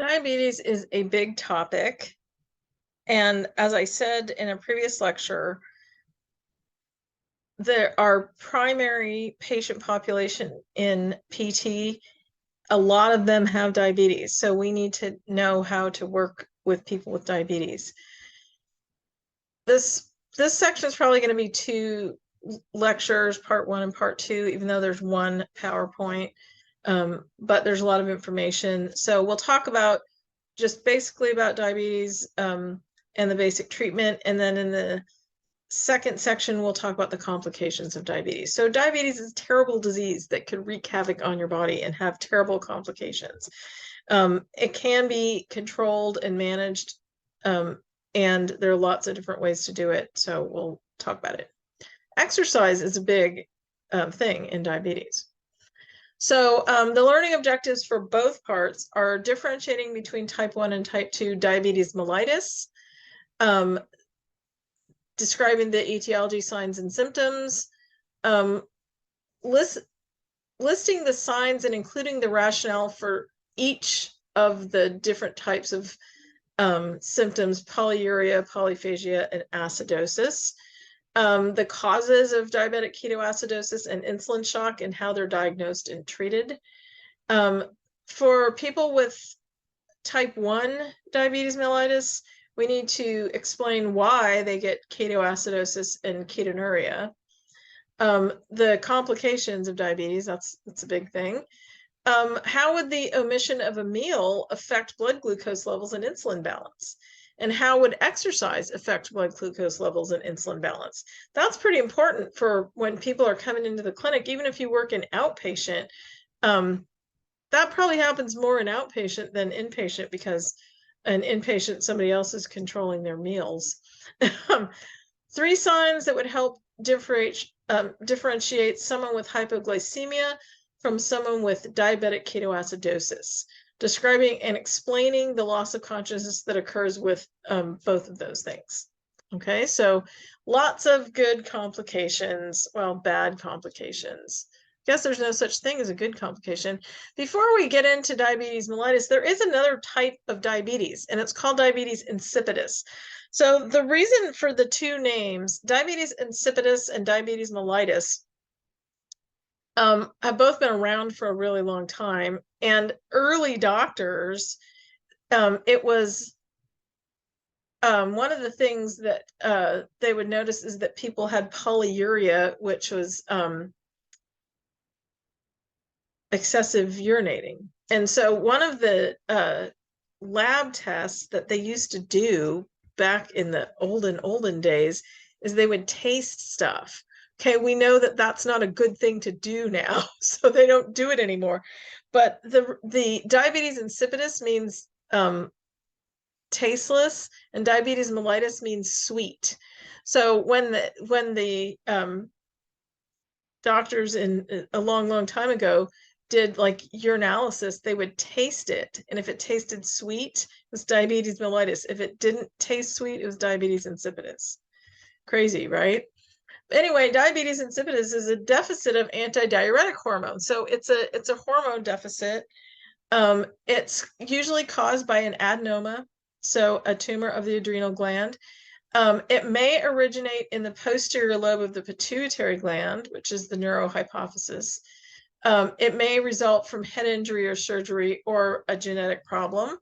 Diabetes is a big topic. And as I said in a previous lecture, our primary patient population in PT, a lot of them have diabetes. So we need to know how to work with people with diabetes. This section is probably going to be two lectures, part 1 and part 2, even though there's one PowerPoint. But there's a lot of information. So we'll talk about just basically about diabetes and the basic treatment. And then in the second section, we'll talk about the complications of diabetes. So diabetes is a terrible disease that could wreak havoc on your body and have terrible complications. It can be controlled and managed, and there are lots of different ways to do it. So we'll talk about it. Exercise is a big thing in diabetes. So the learning objectives for both parts are differentiating between type 1 and type 2 diabetes mellitus, describing the etiology, signs, and symptoms, listing the signs and including the rationale for each of the different types of symptoms: polyuria, polyphagia, and acidosis. The causes of diabetic ketoacidosis and insulin shock and how they're diagnosed and treated. For people with type 1 diabetes mellitus, we need to explain why they get ketoacidosis and ketonuria. The complications of diabetes, that's a big thing. How would the omission of a meal affect blood glucose levels and insulin balance? And how would exercise affect blood glucose levels and insulin balance? That's pretty important for when people are coming into the clinic. Even if you work in outpatient, that probably happens more in outpatient than inpatient, because an inpatient, somebody else is controlling their meals. 3 signs that would help differentiate someone with hypoglycemia from someone with diabetic ketoacidosis, describing and explaining the loss of consciousness that occurs with both of those things. Okay, so lots of good complications, well, bad complications. I guess there's no such thing as a good complication. Before we get into diabetes mellitus, there is another type of diabetes, and it's called diabetes insipidus. So the reason for the two names, diabetes insipidus and diabetes mellitus, have both been around for a really long time. And early doctors, it was one of the things that they would notice is that people had polyuria, which was excessive urinating. And so one of the lab tests that they used to do back in the olden days is they would taste stuff. Okay, we know that that's not a good thing to do now, so they don't do it anymore. But the diabetes insipidus means tasteless, and diabetes mellitus means sweet. So when the doctors in a long time ago did like urinalysis, they would taste it, and if it tasted sweet, it was diabetes mellitus. If it didn't taste sweet, it was diabetes insipidus. Crazy, right? Anyway, diabetes insipidus is a deficit of antidiuretic hormone. So it's a hormone deficit. It's usually caused by an adenoma, so a tumor of the adrenal gland. It may originate in the posterior lobe of the pituitary gland, which is the neurohypophysis. It may result from head injury or surgery or a genetic problem.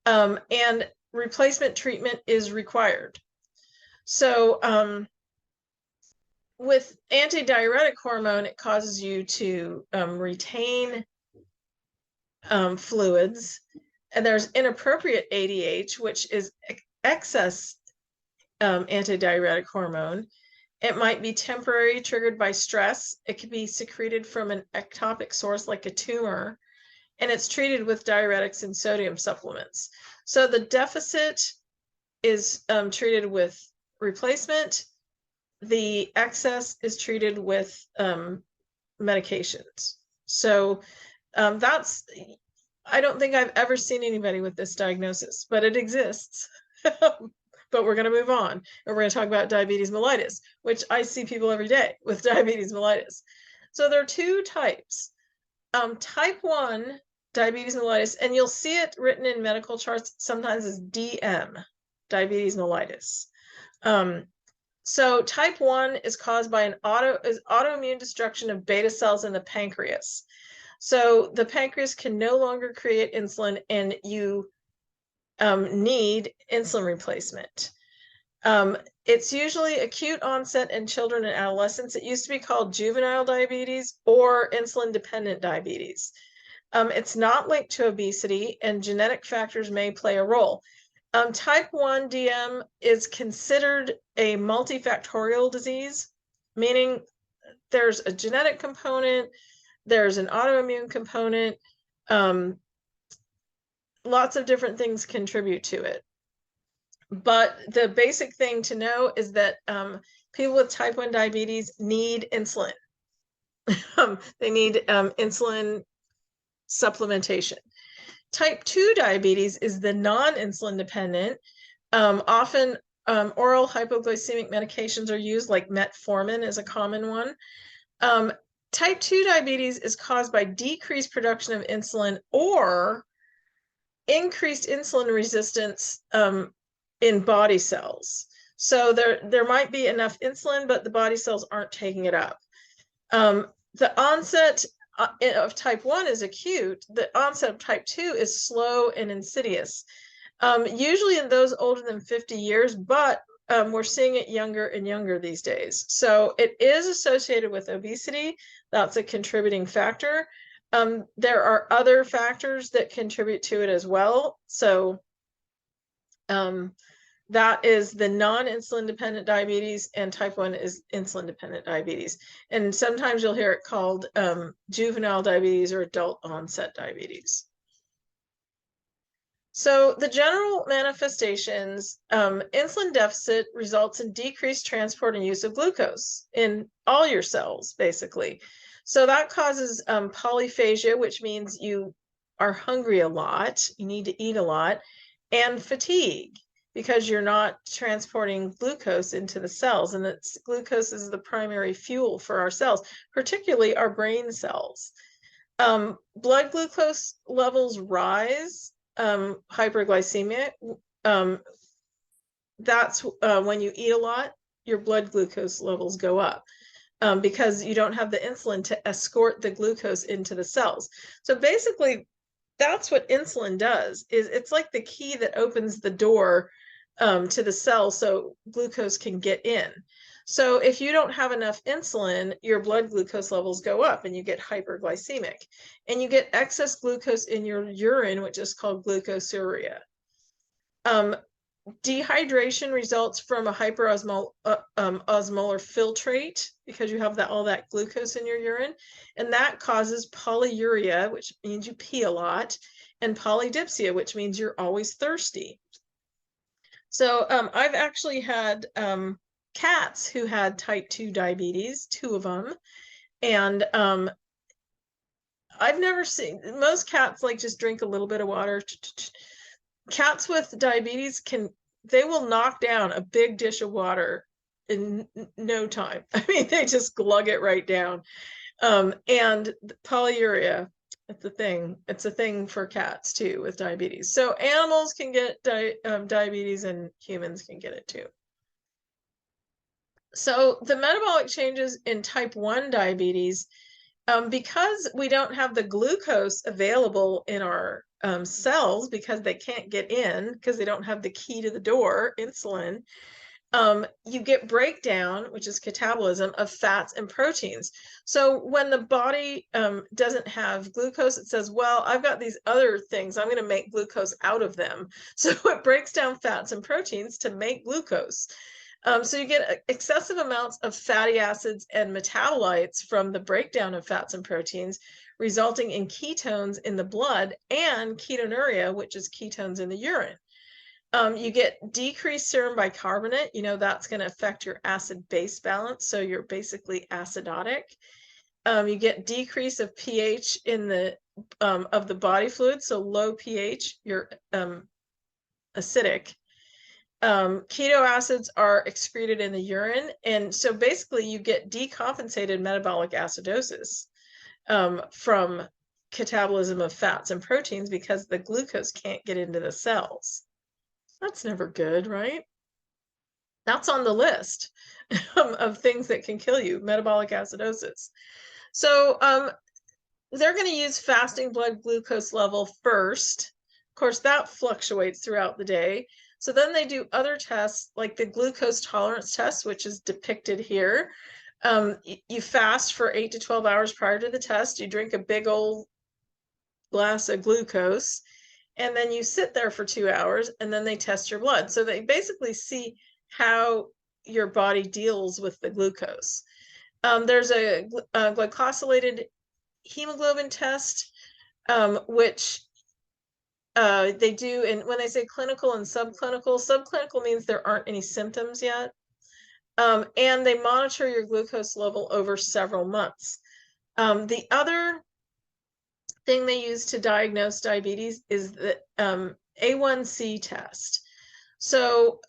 And replacement treatment is required. So with antidiuretic hormone, it causes you to retain fluids. And there's inappropriate ADH, which is excess antidiuretic hormone. It might be temporary, triggered by stress. It could be secreted from an ectopic source like a tumor, and it's treated with diuretics and sodium supplements. So the deficit is treated with replacement. The excess is treated with medications. So I don't think I've ever seen anybody with this diagnosis, but it exists. But we're going to move on, and we're going to talk about diabetes mellitus, which I see people every day with diabetes mellitus. So there are 2 types. Type 1 diabetes mellitus, and you'll see it written in medical charts sometimes as DM, diabetes mellitus. So type 1 is caused by an autoimmune destruction of beta cells in the pancreas. So the pancreas can no longer create insulin, and you need insulin replacement. It's usually acute onset in children and adolescents. It used to be called juvenile diabetes or insulin-dependent diabetes. It's not linked to obesity, and genetic factors may play a role. Type 1 DM is considered a multifactorial disease, meaning there's a genetic component, there's an autoimmune component, lots of different things contribute to it. But the basic thing to know is that people with type 1 diabetes need insulin. They need insulin supplementation. Type 2 diabetes is the non-insulin dependent. Often oral hypoglycemic medications are used, like metformin is a common one. Type 2 diabetes is caused by decreased production of insulin or increased insulin resistance in body cells. So there might be enough insulin, but the body cells aren't taking it up. The onset of type 1 is acute. The onset of type 2 is slow and insidious, usually in those older than 50 years, but we're seeing it younger and younger these days. So it is associated with obesity. That's a contributing factor. There are other factors that contribute to it as well. So that is the non-insulin dependent diabetes, and type 1 is insulin dependent diabetes. And sometimes you'll hear it called juvenile diabetes or adult onset diabetes. So the general manifestations, insulin deficit results in decreased transport and use of glucose in all your cells, basically. So that causes polyphagia, which means you are hungry a lot, you need to eat a lot, and fatigue, because you're not transporting glucose into the cells, and glucose is the primary fuel for our cells, particularly our brain cells. Blood glucose levels rise, hyperglycemia. That's when you eat a lot, your blood glucose levels go up because you don't have the insulin to escort the glucose into the cells. So basically, that's what insulin does. It's like the key that opens the door to the cell so glucose can get in. So if you don't have enough insulin, your blood glucose levels go up and you get hyperglycemic, and you get excess glucose in your urine, which is called glucosuria. Dehydration results from a hyperosmolar filtrate, because you have all that glucose in your urine, and that causes polyuria, which means you pee a lot, and polydipsia, which means you're always thirsty. So I've actually had cats who had type 2 diabetes, 2 of them, and I've never seen, most cats like just drink a little bit of water. Cats with diabetes they will knock down a big dish of water in no time. I mean, they just glug it right down. And polyuria, it's a thing. It's a thing for cats too with diabetes. So animals can get diabetes, and humans can get it too. So the metabolic changes in type 1 diabetes, because we don't have the glucose available in our cells, because they can't get in, because they don't have the key to the door, insulin, you get breakdown, which is catabolism, of fats and proteins. So when the body doesn't have glucose, it says, well, I've got these other things, I'm going to make glucose out of them. So it breaks down fats and proteins to make glucose. So you get excessive amounts of fatty acids and metabolites from the breakdown of fats and proteins, resulting in ketones in the blood and ketonuria, which is ketones in the urine. You get decreased serum bicarbonate. That's going to affect your acid-base balance, so you're basically acidotic. You get decrease of pH in of the body fluid, so low pH, you're acidic. Keto acids are excreted in the urine, and so basically you get decompensated metabolic acidosis from catabolism of fats and proteins because the glucose can't get into the cells. That's never good, right? That's on the list of things that can kill you, metabolic acidosis. So they're going to use fasting blood glucose level first. Of course, that fluctuates throughout the day. So then they do other tests like the glucose tolerance test, which is depicted here. You fast for 8 to 12 hours prior to the test. You drink a big old glass of glucose, and then you sit there for 2 hours, and then they test your blood. So they basically see how your body deals with the glucose. There's a glycosylated hemoglobin test, which they do, and when they say clinical and subclinical means there aren't any symptoms yet. And they monitor your glucose level over several months. The other thing they use to diagnose diabetes is the A1C test. So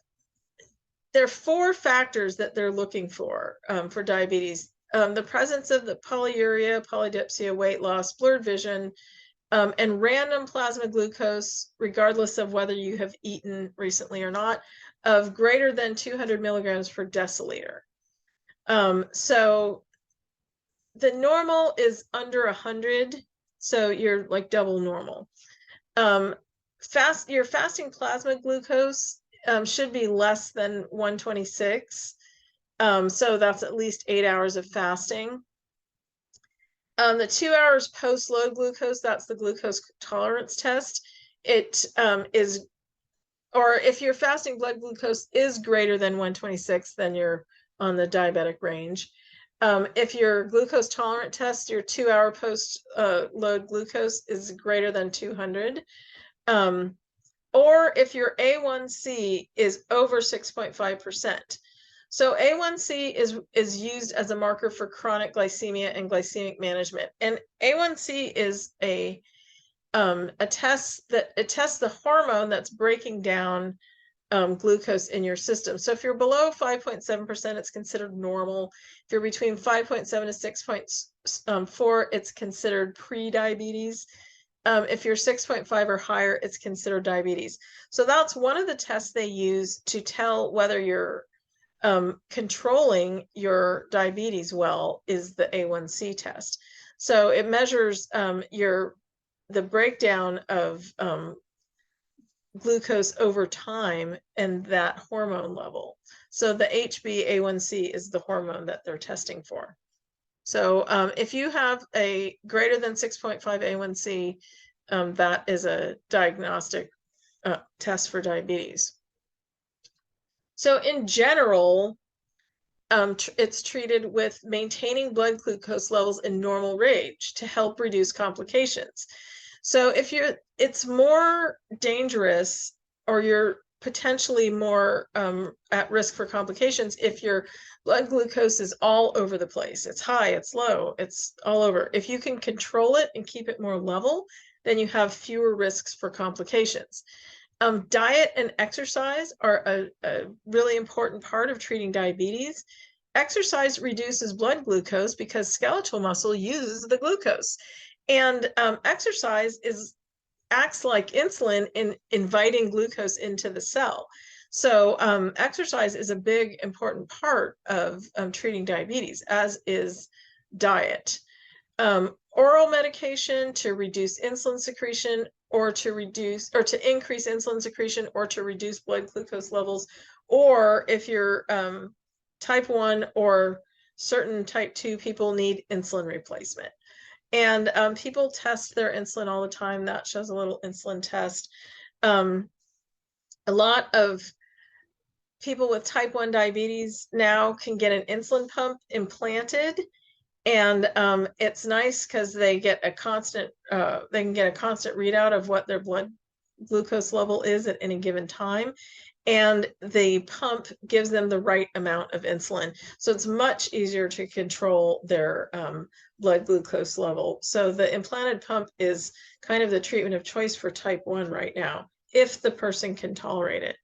there are 4 factors that they're looking for diabetes. The presence of the polyuria, polydipsia, weight loss, blurred vision, and random plasma glucose, regardless of whether you have eaten recently or not, of greater than 200 milligrams per deciliter. So the normal is under 100, so you're like double normal. Your fasting plasma glucose should be less than 126. So that's at least 8 hours of fasting. The 2 hours post-load glucose, that's the glucose tolerance test. It is, or if your fasting blood glucose is greater than 126, then you're on the diabetic range. If your glucose tolerant test, your 2 hour post-load glucose is greater than 200. Or if your A1C is over 6.5%. So A1C is used as a marker for chronic glycemia and glycemic management. And A1C is a test that it tests the hormone that's breaking down glucose in your system. So if you're below 5.7%, it's considered normal. If you're between 5.7 to 6.4, it's considered pre-diabetes. If you're 6.5 or higher, it's considered diabetes. So that's one of the tests they use to tell whether you're controlling your diabetes well, is the A1C test. So it measures the breakdown of glucose over time and that hormone level. So the HbA1c is the hormone that they're testing for. So if you have a greater than 6.5 A1C, that is a diagnostic test for diabetes. So in general, it's treated with maintaining blood glucose levels in normal range to help reduce complications. So if it's more dangerous, or you're potentially more at risk for complications if your blood glucose is all over the place. It's high, it's low, it's all over. If you can control it and keep it more level, then you have fewer risks for complications. Diet and exercise are a really important part of treating diabetes. Exercise reduces blood glucose because skeletal muscle uses the glucose. And exercise acts like insulin in inviting glucose into the cell. So exercise is a big, important part of treating diabetes, as is diet. Oral medication to reduce insulin secretion, or to increase insulin secretion, or to reduce blood glucose levels, or if you're type 1 or certain type 2 people need insulin replacement. And people test their insulin all the time. That shows a little insulin test. A lot of people with type 1 diabetes now can get an insulin pump implanted. And it's nice because they get a constant, they can get a constant readout of what their blood glucose level is at any given time. And the pump gives them the right amount of insulin. So it's much easier to control their blood glucose level. So the implanted pump is kind of the treatment of choice for type 1 right now, if the person can tolerate it.